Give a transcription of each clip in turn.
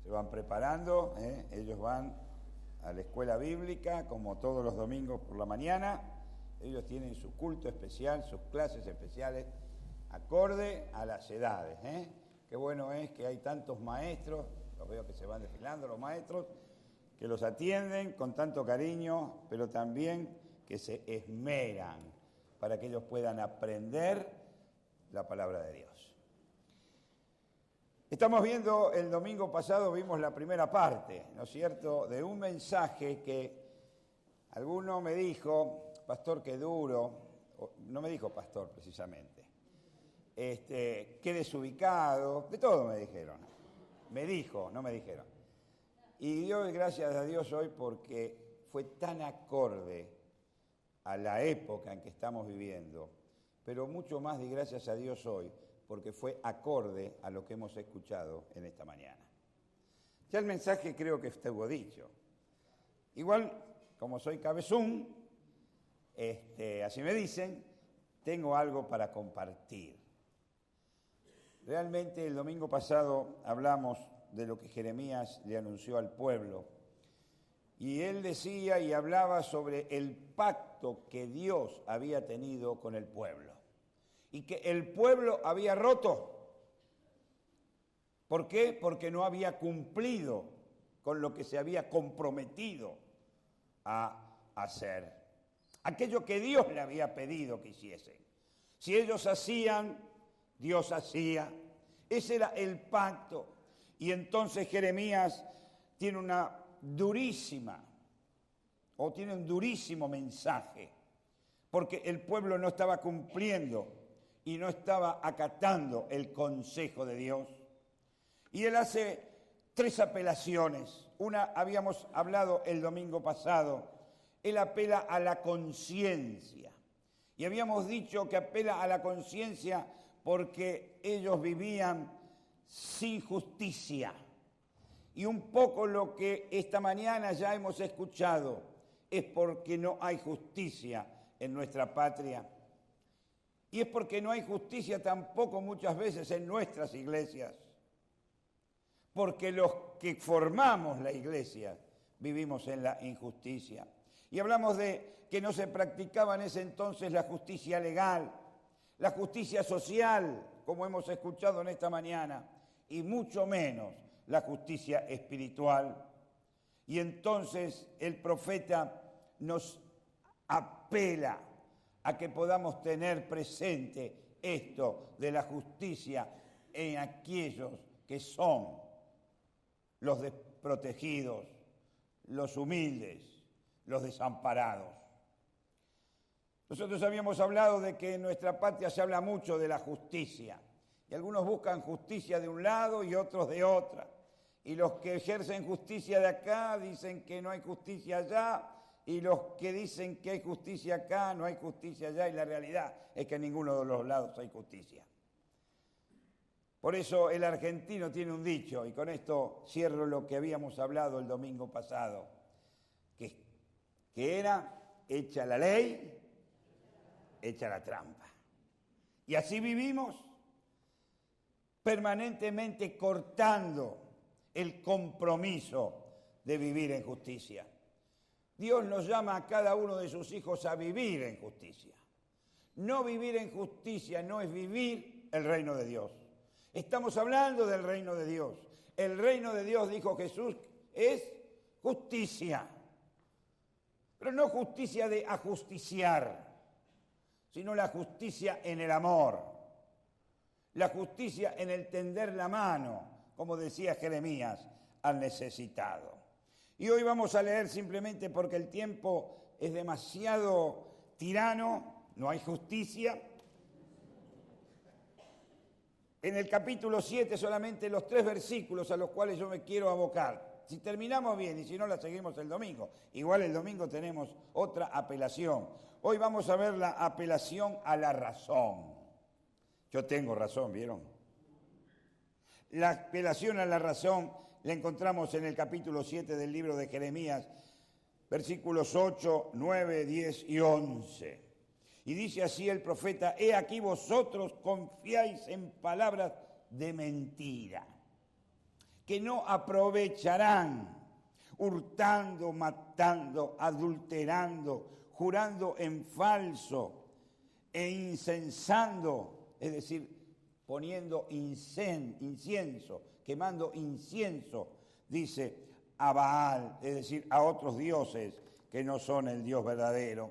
se van preparando, ellos van a la escuela bíblica como todos los domingos por la mañana. Ellos tienen su culto especial, sus clases especiales, acorde a las edades. Qué bueno es que hay tantos maestros, los veo que se van desfilando los maestros, que los atienden con tanto cariño, pero también que se esmeran para que ellos puedan aprender la palabra de Dios. Estamos viendo, el domingo pasado vimos la primera parte, ¿no es cierto?, de un mensaje que alguno me dijo, pastor, qué duro, no me dijo pastor precisamente, qué desubicado, de todo me dijeron, me dijo, no me dijeron. Y doy gracias a Dios hoy porque fue tan acorde a la época en que estamos viviendo, pero mucho más de gracias a Dios hoy, porque fue acorde a lo que hemos escuchado en esta mañana. Ya el mensaje creo que estuvo dicho. Igual, como soy cabezón, así me dicen, tengo algo para compartir. Realmente el domingo pasado hablamos de lo que Jeremías le anunció al pueblo. Y él decía y hablaba sobre el pacto que Dios había tenido con el pueblo. Y que el pueblo había roto. ¿Por qué? Porque no había cumplido con lo que se había comprometido a hacer. Aquello que Dios le había pedido que hiciesen. Si ellos hacían, Dios hacía. Ese era el pacto. Y entonces Jeremías tiene un durísimo mensaje, porque el pueblo no estaba cumpliendo y no estaba acatando el consejo de Dios. Y él hace 3 apelaciones. Una habíamos hablado el domingo pasado. Él apela a la conciencia. Y habíamos dicho que apela a la conciencia porque ellos vivían sin justicia. Y un poco lo que esta mañana ya hemos escuchado es porque no hay justicia en nuestra patria. Y es porque no hay justicia tampoco muchas veces en nuestras iglesias. Porque los que formamos la iglesia vivimos en la injusticia. Y hablamos de que no se practicaba en ese entonces la justicia legal, la justicia social, como hemos escuchado en esta mañana, y mucho menos la justicia espiritual. Y entonces el profeta nos apela a que podamos tener presente esto de la justicia en aquellos que son los desprotegidos, los humildes, los desamparados. Nosotros habíamos hablado de que en nuestra patria se habla mucho de la justicia, y algunos buscan justicia de un lado y otros de otra. Y los que ejercen justicia de acá dicen que no hay justicia allá, y los que dicen que hay justicia acá, no hay justicia allá, y la realidad es que en ninguno de los lados hay justicia. Por eso el argentino tiene un dicho, y con esto cierro lo que habíamos hablado el domingo pasado, que era, hecha la ley, hecha la trampa. Y así vivimos, permanentemente cortando el compromiso de vivir en justicia. Dios nos llama a cada uno de sus hijos a vivir en justicia. No vivir en justicia no es vivir el reino de Dios. Estamos hablando del reino de Dios. El reino de Dios, dijo Jesús, es justicia. Pero no justicia de ajusticiar, sino la justicia en el amor. La justicia en el tender la mano, como decía Jeremías, al necesitado. Y hoy vamos a leer simplemente porque el tiempo es demasiado tirano, no hay justicia. En el capítulo 7 solamente los 3 versículos a los cuales yo me quiero abocar. Si terminamos bien y si no la seguimos el domingo. Igual el domingo tenemos otra apelación. Hoy vamos a ver la apelación a la razón. Yo tengo razón, ¿vieron? La apelación a la razón la encontramos en el capítulo 7 del libro de Jeremías, versículos 8, 9, 10 y 11. Y dice así el profeta: he aquí vosotros confiáis en palabras de mentira. que no aprovecharán, hurtando, matando, adulterando, jurando en falso e incensando, es decir, poniendo incienso, quemando incienso, dice, a Baal, es decir, a otros dioses que no son el Dios verdadero,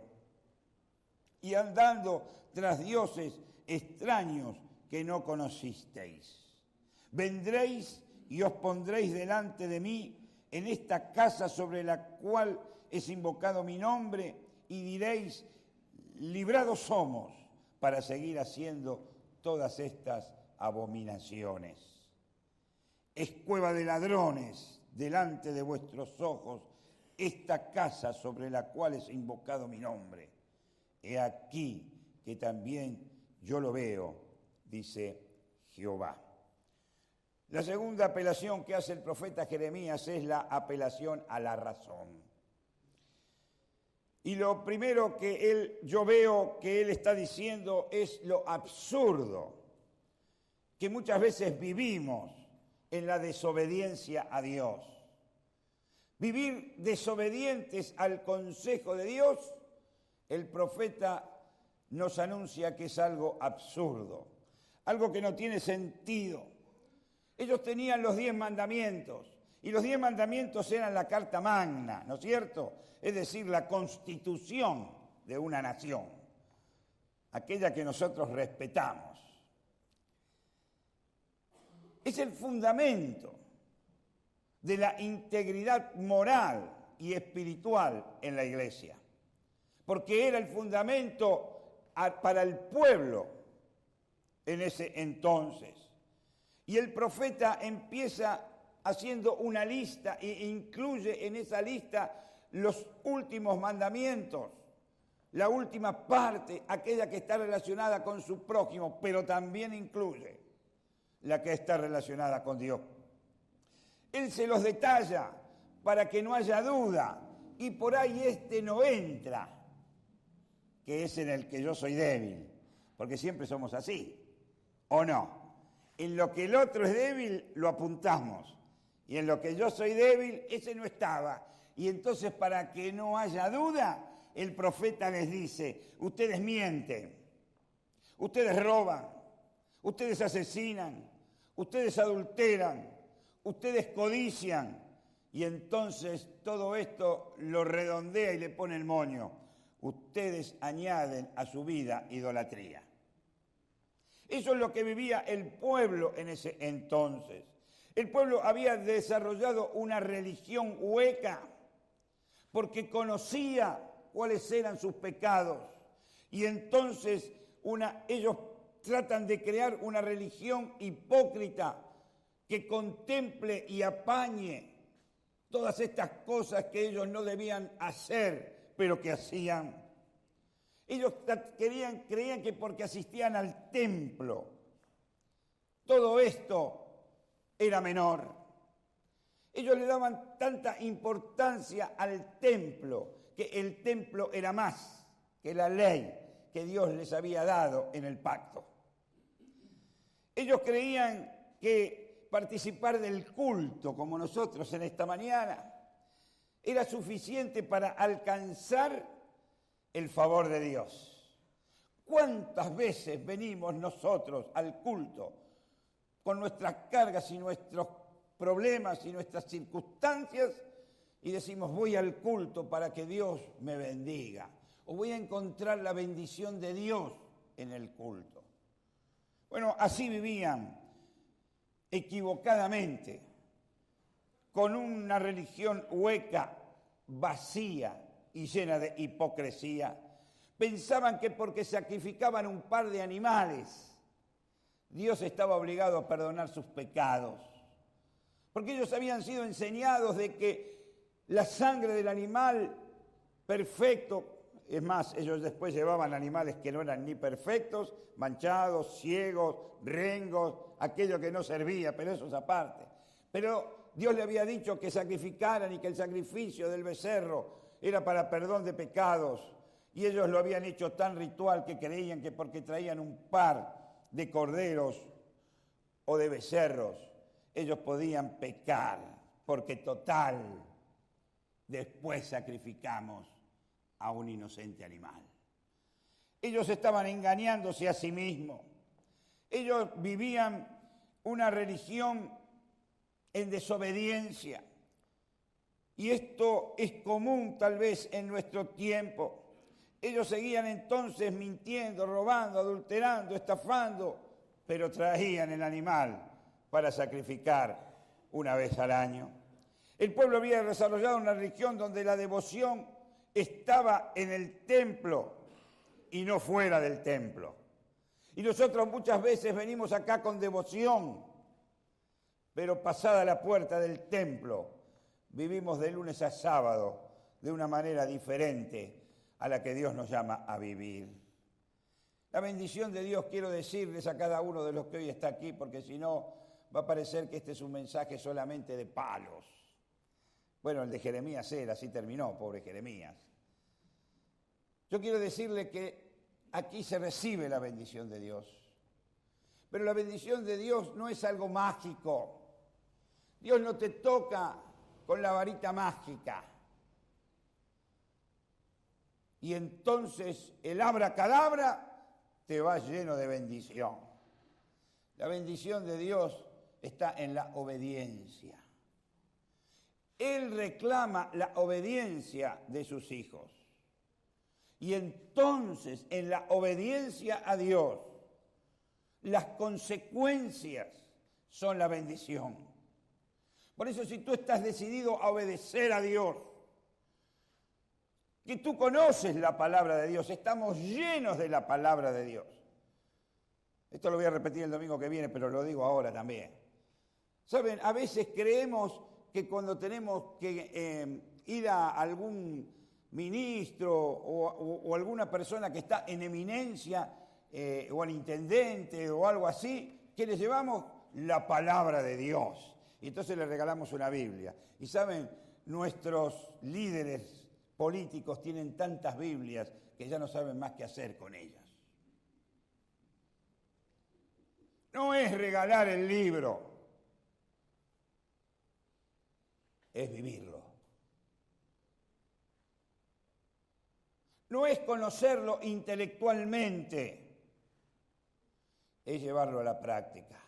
y andando tras dioses extraños que no conocisteis. Vendréis y os pondréis delante de mí en esta casa sobre la cual es invocado mi nombre, y diréis, librados somos para seguir haciendo todas estas abominaciones. Es cueva de ladrones delante de vuestros ojos esta casa sobre la cual es invocado mi nombre. He aquí que también yo lo veo, dice Jehová. La segunda apelación que hace el profeta Jeremías es la apelación a la razón. Y lo primero que yo veo que él está diciendo es lo absurdo que muchas veces vivimos en la desobediencia a Dios. Vivir desobedientes al consejo de Dios, el profeta nos anuncia que es algo absurdo, algo que no tiene sentido. Ellos tenían los 10 mandamientos, y los 10 mandamientos eran la Carta Magna, ¿no es cierto? Es decir, la constitución de una nación, aquella que nosotros respetamos. Es el fundamento de la integridad moral y espiritual en la iglesia, porque era el fundamento para el pueblo en ese entonces. Y el profeta empieza haciendo una lista e incluye en esa lista los últimos mandamientos, la última parte, aquella que está relacionada con su prójimo, pero también incluye la que está relacionada con Dios. Él se los detalla para que no haya duda, y por ahí no entra, que es en el que yo soy débil, porque siempre somos así, ¿o no? En lo que el otro es débil lo apuntamos, y en lo que yo soy débil, ese no estaba. Y entonces, para que no haya duda, el profeta les dice, ustedes mienten, ustedes roban, ustedes asesinan, ustedes adulteran, ustedes codician, y entonces todo esto lo redondea y le pone el moño. Ustedes añaden a su vida idolatría. Eso es lo que vivía el pueblo en ese entonces. El pueblo había desarrollado una religión hueca porque conocía cuáles eran sus pecados. Y entonces ellos tratan de crear una religión hipócrita que contemple y apañe todas estas cosas que ellos no debían hacer, pero que hacían. Ellos creían que porque asistían al templo, todo esto era menor. Ellos le daban tanta importancia al templo, que el templo era más que la ley que Dios les había dado en el pacto. Ellos creían que participar del culto, como nosotros en esta mañana, era suficiente para alcanzar el favor de Dios. ¿Cuántas veces venimos nosotros al culto con nuestras cargas y nuestros problemas y nuestras circunstancias y decimos, voy al culto para que Dios me bendiga, o voy a encontrar la bendición de Dios en el culto? Bueno, así vivían equivocadamente, con una religión hueca, vacía y llena de hipocresía. Pensaban que porque sacrificaban un par de animales, Dios estaba obligado a perdonar sus pecados. Porque ellos habían sido enseñados de que la sangre del animal perfecto, es más, ellos después llevaban animales que no eran ni perfectos, manchados, ciegos, rengos, aquello que no servía, pero eso es aparte. Pero Dios le había dicho que sacrificaran y que el sacrificio del becerro era para perdón de pecados. Y ellos lo habían hecho tan ritual que creían que porque traían un par de corderos o de becerros, ellos podían pecar, porque total, después sacrificamos a un inocente animal. Ellos estaban engañándose a sí mismos. Ellos vivían una religión en desobediencia. Y esto es común tal vez en nuestro tiempo. Ellos seguían entonces mintiendo, robando, adulterando, estafando, pero traían el animal para sacrificar una vez al año. El pueblo había desarrollado una religión donde la devoción estaba en el templo y no fuera del templo. Y nosotros muchas veces venimos acá con devoción, pero pasada la puerta del templo, vivimos de lunes a sábado de una manera diferente a la que Dios nos llama a vivir. La bendición de Dios, quiero decirles a cada uno de los que hoy está aquí, porque si no va a parecer que este es un mensaje solamente de palos. Bueno, el de Jeremías era, así terminó, pobre Jeremías. Yo quiero decirle que aquí se recibe la bendición de Dios. Pero la bendición de Dios no es algo mágico. Dios no te toca con la varita mágica. Y entonces el abracadabra te va lleno de bendición. La bendición de Dios está en la obediencia. Él reclama la obediencia de sus hijos. Y entonces, en la obediencia a Dios, las consecuencias son la bendición. Por eso, si tú estás decidido a obedecer a Dios, que tú conoces la palabra de Dios, estamos llenos de la palabra de Dios. Esto lo voy a repetir el domingo que viene, pero lo digo ahora también. Saben, a veces creemos que cuando tenemos que ir a algún ministro o alguna persona que está en eminencia, o al intendente o algo así, que le llevamos la palabra de Dios. Y entonces le regalamos una Biblia. Y saben, nuestros líderes políticos tienen tantas Biblias que ya no saben más qué hacer con ellas. No es regalar el libro, es vivirlo. No es conocerlo intelectualmente, es llevarlo a la práctica.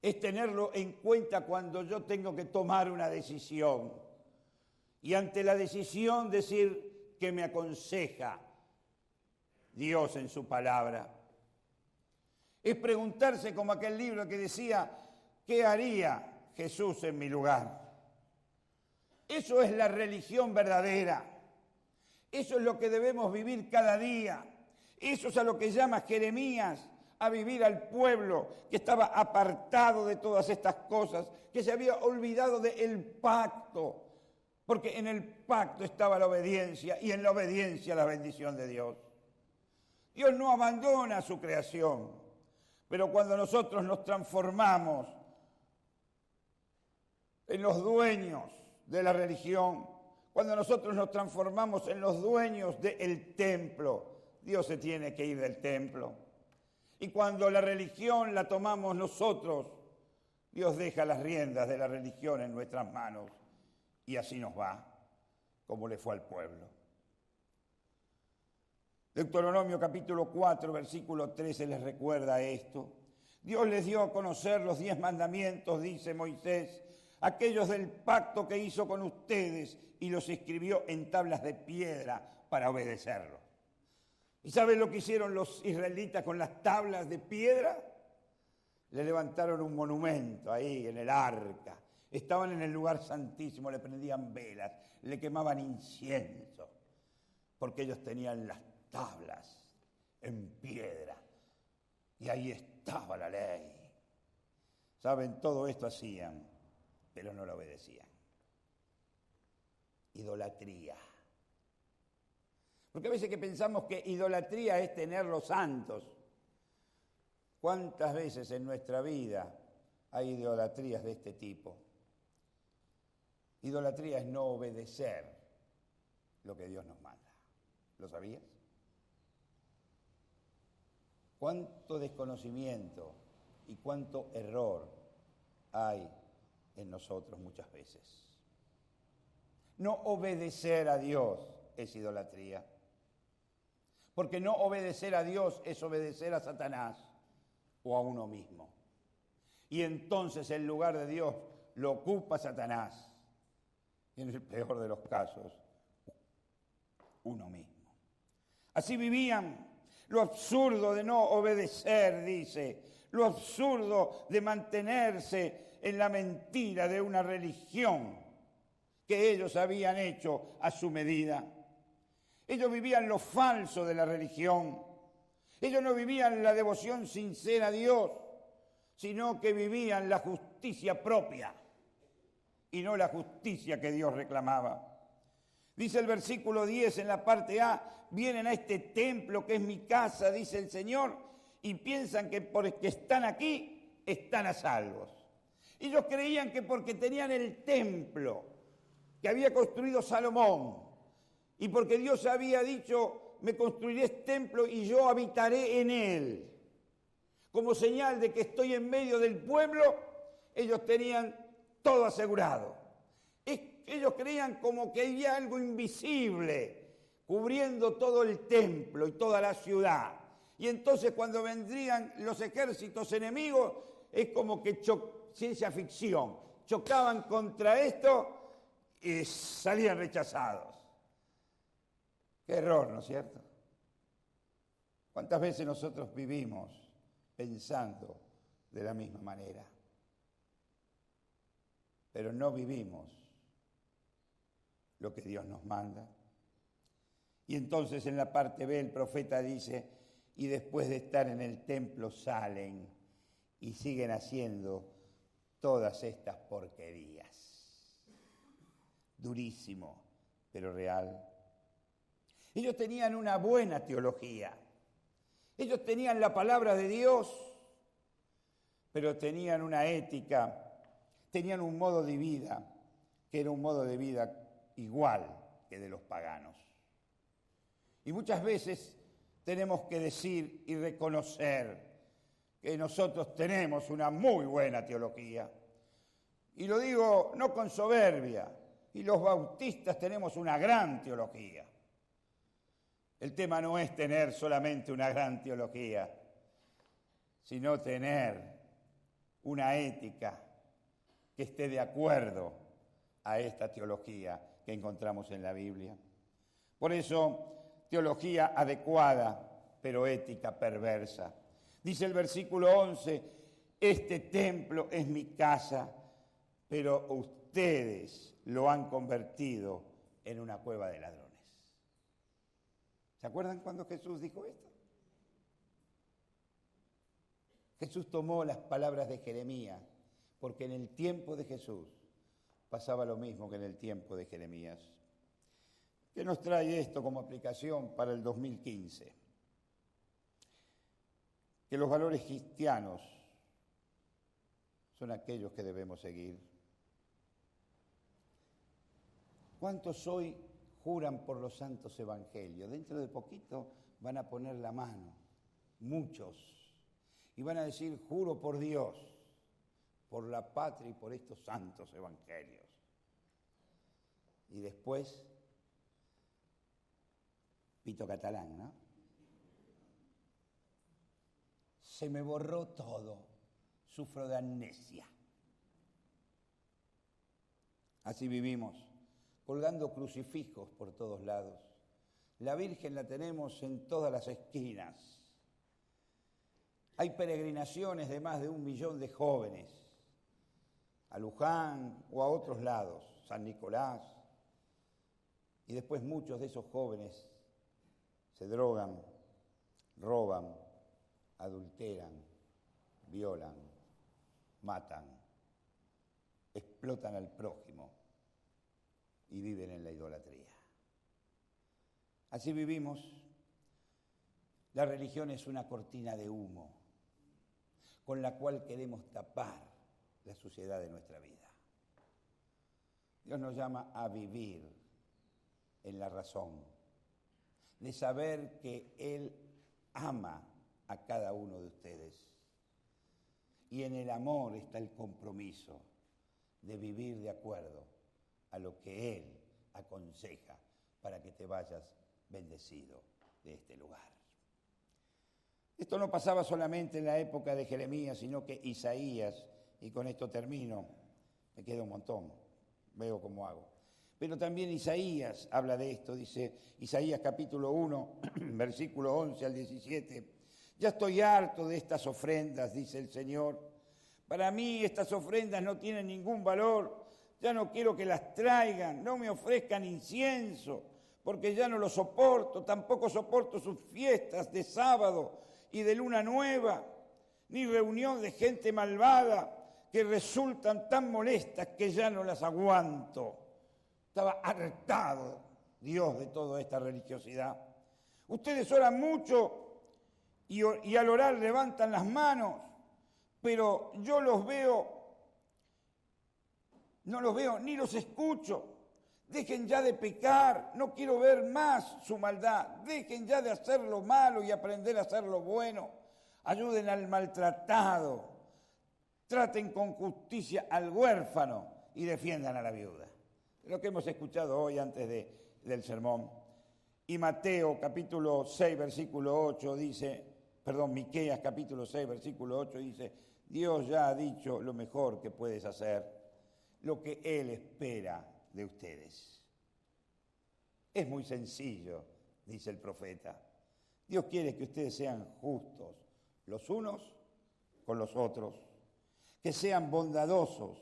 Es tenerlo en cuenta cuando yo tengo que tomar una decisión. Y ante la decisión decir que me aconseja Dios en su palabra. Es preguntarse como aquel libro que decía, ¿qué haría Jesús en mi lugar? Eso es la religión verdadera. Eso es lo que debemos vivir cada día. Eso es a lo que llama Jeremías a vivir al pueblo que estaba apartado de todas estas cosas, que se había olvidado del pacto, porque en el pacto estaba la obediencia y en la obediencia la bendición de Dios. Dios no abandona su creación, pero cuando nosotros nos transformamos en los dueños de la religión, cuando nosotros nos transformamos en los dueños del templo, Dios se tiene que ir del templo. Y cuando la religión la tomamos nosotros, Dios deja las riendas de la religión en nuestras manos. Y así nos va, como le fue al pueblo. Deuteronomio capítulo 4, versículo 13 les recuerda esto. Dios les dio a conocer los 10 mandamientos, dice Moisés, aquellos del pacto que hizo con ustedes, y los escribió en tablas de piedra para obedecerlo. ¿Y saben lo que hicieron los israelitas con las tablas de piedra? Le levantaron un monumento ahí en el arca. Estaban en el lugar santísimo, le prendían velas, le quemaban incienso, porque ellos tenían las tablas en piedra. Y ahí estaba la ley. ¿Saben? Todo esto hacían, pero no lo obedecían. Idolatría. Porque a veces que pensamos que idolatría es tener los santos. ¿Cuántas veces en nuestra vida hay idolatrías de este tipo? Idolatría es no obedecer lo que Dios nos manda. ¿Lo sabías? Cuánto desconocimiento y cuánto error hay en nosotros muchas veces. No obedecer a Dios es idolatría. Porque no obedecer a Dios es obedecer a Satanás o a uno mismo. Y entonces el lugar de Dios lo ocupa Satanás. Y en el peor de los casos, uno mismo. Así vivían. Lo absurdo de no obedecer, dice. Lo absurdo de mantenerse en la mentira de una religión que ellos habían hecho a su medida. Ellos vivían lo falso de la religión. Ellos no vivían la devoción sincera a Dios, sino que vivían la justicia propia y no la justicia que Dios reclamaba. Dice el versículo 10 en la parte A, vienen a este templo que es mi casa, dice el Señor, y piensan que porque están aquí, están a salvos. Ellos creían que porque tenían el templo que había construido Salomón, y porque Dios había dicho, me construiré este templo y yo habitaré en él, como señal de que estoy en medio del pueblo, ellos tenían todo asegurado. Ellos creían como que había algo invisible cubriendo todo el templo y toda la ciudad. Y entonces cuando vendrían los ejércitos enemigos, es como que ciencia ficción. Chocaban contra esto y salían rechazados. Qué error, ¿no es cierto? ¿Cuántas veces nosotros vivimos pensando de la misma manera? Pero no vivimos lo que Dios nos manda. Y entonces en la parte B el profeta dice, y después de estar en el templo salen y siguen haciendo todas estas porquerías. Durísimo, pero real. Ellos tenían una buena teología. Ellos tenían la palabra de Dios, pero tenían una ética, tenían un modo de vida, que era un modo de vida igual que de los paganos. Y muchas veces tenemos que decir y reconocer que nosotros tenemos una muy buena teología. Y lo digo no con soberbia, y los bautistas tenemos una gran teología. El tema no es tener solamente una gran teología, sino tener una ética que esté de acuerdo a esta teología que encontramos en la Biblia. Por eso, teología adecuada, pero ética perversa. Dice el versículo 11, este templo es mi casa, pero ustedes lo han convertido en una cueva de ladrones. ¿Se acuerdan cuando Jesús dijo esto? Jesús tomó las palabras de Jeremías, porque en el tiempo de Jesús pasaba lo mismo que en el tiempo de Jeremías. ¿Qué nos trae esto como aplicación para el 2015? Que los valores cristianos son aquellos que debemos seguir. ¿Cuántos hoy juran por los santos evangelios? Dentro de poquito van a poner la mano, muchos, y van a decir, juro por Dios, por la patria y por estos santos evangelios. Y después, pito catalán, ¿no? Se me borró todo, sufro de amnesia. Así vivimos, colgando crucifijos por todos lados. La Virgen la tenemos en todas las esquinas. Hay peregrinaciones de más de 1 millón de jóvenes a Luján o a otros lados, San Nicolás. Y después muchos de esos jóvenes se drogan, roban, adulteran, violan, matan, explotan al prójimo y viven en la idolatría. Así vivimos. La religión es una cortina de humo con la cual queremos tapar la suciedad de nuestra vida. Dios nos llama a vivir en la razón, de saber que Él ama a cada uno de ustedes Y en el amor está el compromiso de vivir de acuerdo a lo que Él aconseja para que te vayas bendecido de este lugar. Esto no pasaba solamente en la época de Jeremías, sino que Isaías, y con esto termino, me queda un montón, veo cómo hago. Pero también Isaías habla de esto, dice Isaías capítulo 1, versículo 11 al 17. Ya estoy harto de estas ofrendas, dice el Señor. Para mí estas ofrendas no tienen ningún valor. Ya no quiero que las traigan, no me ofrezcan incienso, porque ya no lo soporto. Tampoco soporto sus fiestas de sábado y de luna nueva, ni reunión de gente malvada que resultan tan molestas que ya no las aguanto. Estaba hartado Dios de toda esta religiosidad. Ustedes oran mucho y al orar levantan las manos, pero yo no los veo ni los escucho. Dejen ya de pecar, no quiero ver más su maldad. Dejen ya de hacer lo malo y aprender a hacer lo bueno. Ayuden al maltratado, traten con justicia al huérfano y defiendan a la viuda. Lo que hemos escuchado hoy antes del sermón. Y Mateo capítulo 6, versículo 8 dice, Miqueas capítulo 6, versículo 8 dice, Dios ya ha dicho lo mejor que puedes hacer, lo que Él espera de ustedes. Es muy sencillo, dice el profeta. Dios quiere que ustedes sean justos los unos con los otros, que sean bondadosos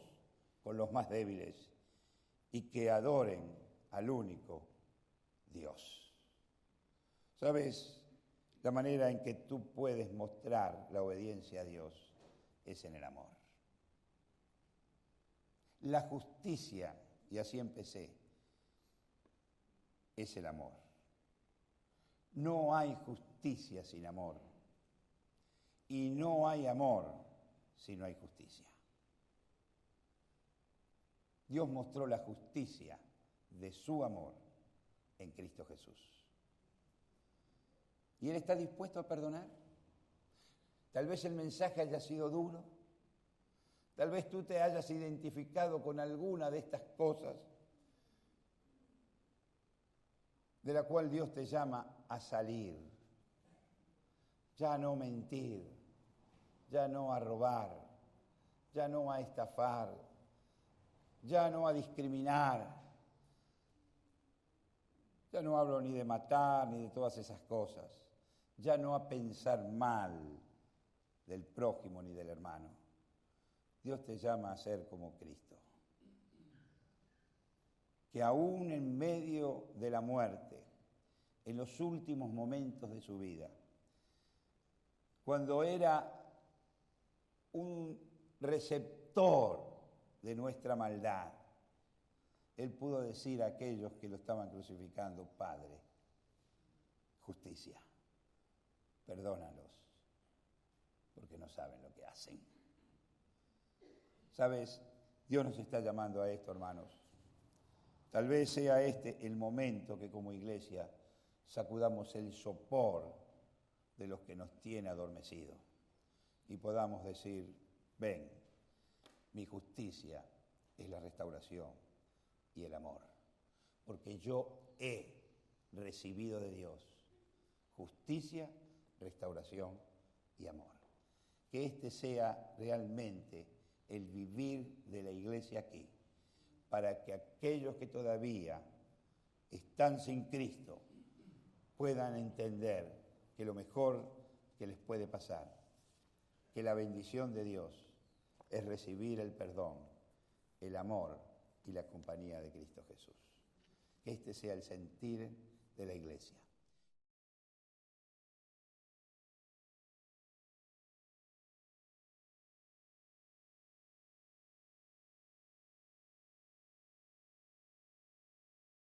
con los más débiles y que adoren al único Dios. ¿Sabes? La manera en que tú puedes mostrar la obediencia a Dios es en el amor. La justicia, y así empecé, es el amor. No hay justicia sin amor. Y no hay amor si no hay justicia. Dios mostró la justicia de su amor en Cristo Jesús. ¿Y Él está dispuesto a perdonar? Tal vez el mensaje haya sido duro. Tal vez tú te hayas identificado con alguna de estas cosas de la cual Dios te llama a salir. Ya no mentir, ya no a robar, ya no a estafar, ya no a discriminar. Ya no hablo ni de matar ni de todas esas cosas. Ya no a pensar mal del prójimo ni del hermano. Dios te llama a ser como Cristo. Que aún en medio de la muerte, en los últimos momentos de su vida, cuando era un receptor de nuestra maldad, Él pudo decir a aquellos que lo estaban crucificando, Padre, justicia, perdónalos, porque no saben lo que hacen. ¿Sabes? Dios nos está llamando a esto, hermanos. Tal vez sea este el momento que como iglesia sacudamos el sopor de los que nos tiene adormecidos y podamos decir, ven, mi justicia es la restauración y el amor, porque yo he recibido de Dios justicia, restauración y amor. Que este sea realmente el vivir de la iglesia aquí, para que aquellos que todavía están sin Cristo puedan entender que lo mejor que les puede pasar, que la bendición de Dios es recibir el perdón, el amor y la compañía de Cristo Jesús. Que este sea el sentir de la iglesia.